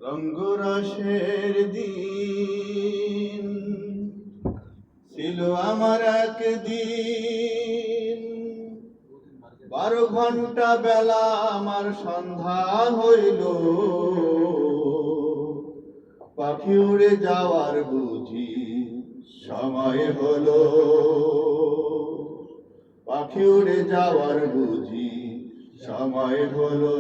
রঙ্গরসের দিন ছিল আমার একদিন, 12 ঘন্টা বেলা আমার সন্ধ্যা হইল, পাখি উড়ে যাওয়ার বুঝি সময় হলো, পাখি উড়ে যাওয়ার বুঝি সময় হলো।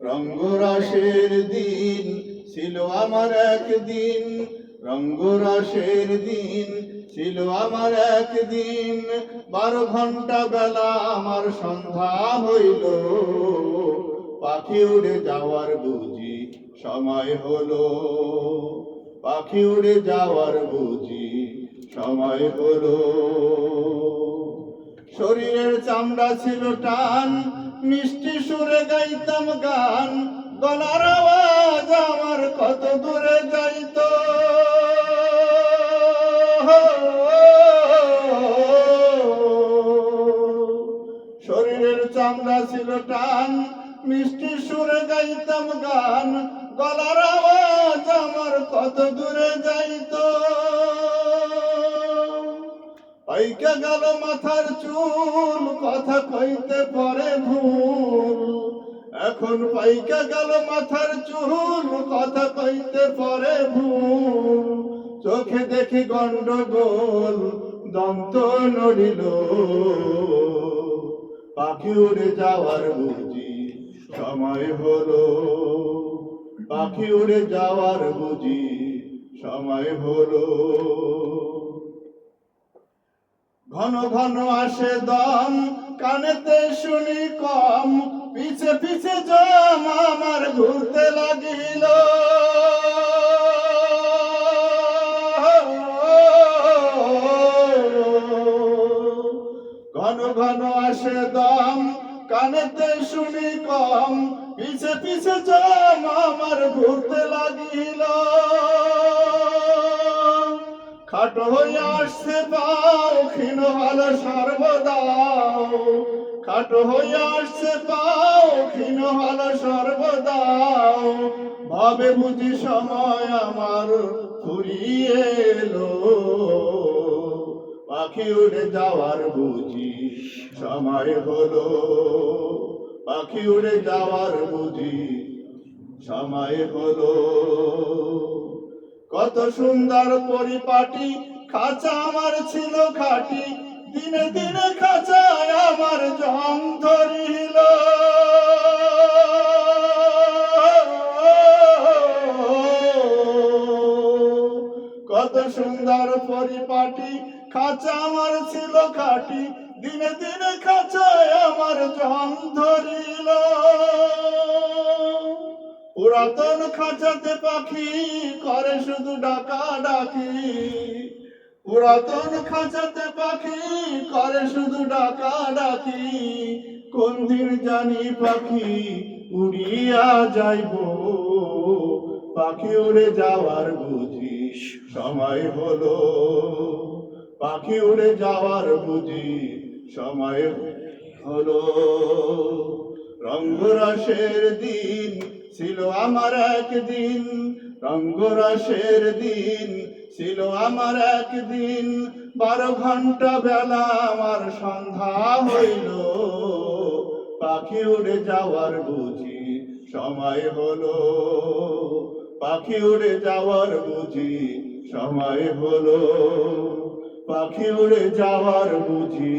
রঙ্গরসের দিন ছিল আমার একদিন, রঙ্গরসের দিন ছিল আমার একদিন, 12 ঘন্টা বেলা আমার সন্ধ্যা হইল, পাখি উড়ে যাওয়ার বুঝি সময় হলো, পাখি উড়ে যাওয়ার বুঝি সময় হলো। শরীরের চামড়া ছিল টান, মিষ্টি সুরে গাইতাম গান, গলার আওয়াজ আমার কত দূরে যাইত। শরীরের চামড়া ছিল টান, মিষ্টি সুরে গাইতাম গান, গলার আওয়াজ আমার কত দূরে যাইত। পাইকা গেল মাথার চুল, কথা কইতে পরে ভুল, এখন পাইকা গেল মাথার চুল, কথা কইতে পরে ভুল। চোখে দেখি গন্ডগোল, দন্ত নড়িল, পাখি উড়ে যাওয়ার বুঝি সময় হলো, পাখি উড়ে যাওয়ার বুঝি সময় হলো। ঘন ঘন আসে দম, কানেতে শুনি কম, পিছে পিছে জম আমার ঘুরতে লাগিল। ঘন ঘন আসে দম, কানেতে শুনি কম, পিছে পিছে জম আমার ঘুরতে লাগিল। খাটো হইয়া আসছে পাও, ক্ষীণ হলো সর্বদাও, খাটো হইয়া আসছে পাও, ক্ষীণ হলো সর্বদাও। ভাবে বুঝি সময় আমার ফুরিয়ে এলো, পাখি উড়ে যাওয়ার বুঝি সময় হলো, পাখি উড়ে যাওয়ার বুঝি সময় হলো। কত সুন্দর পরিপাটি, খাঁচা আমার ছিল খাটি, দিনে দিনে খাঁচায় আমার জং ধরিল। কত সুন্দর পরিপাটি, খাঁচা আমার ছিল খাটি, দিনে দিনে খাঁচায় আমার জং ধরিল। পুরাতন খাঁচাতে পাখি করে শুধু ডাকাডাকি, পুরাতন খাঁচাতে পাখি করে শুধু ডাকাডাকি। কোন দিন জানি পাখি উড়িয়া যাইব, পাখি উড়ে যাওয়ার বুঝি সময় হলো, পাখি উড়ে যাওয়ার বুঝি সময় হলো। রঙ্গরসের দিন ছিল আমার একদিন, রঙ্গরসের দিন ছিল আমার একদিন, 12 ঘন্টা বেলা আমার সন্ধ্যা হইল, পাখি উড়ে যাওয়ার বুঝি সময় হলো, পাখি উড়ে যাওয়ার বুঝি সময় হলো, পাখি উড়ে যাওয়ার বুঝি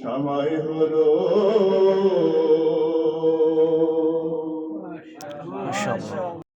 সময় হলো।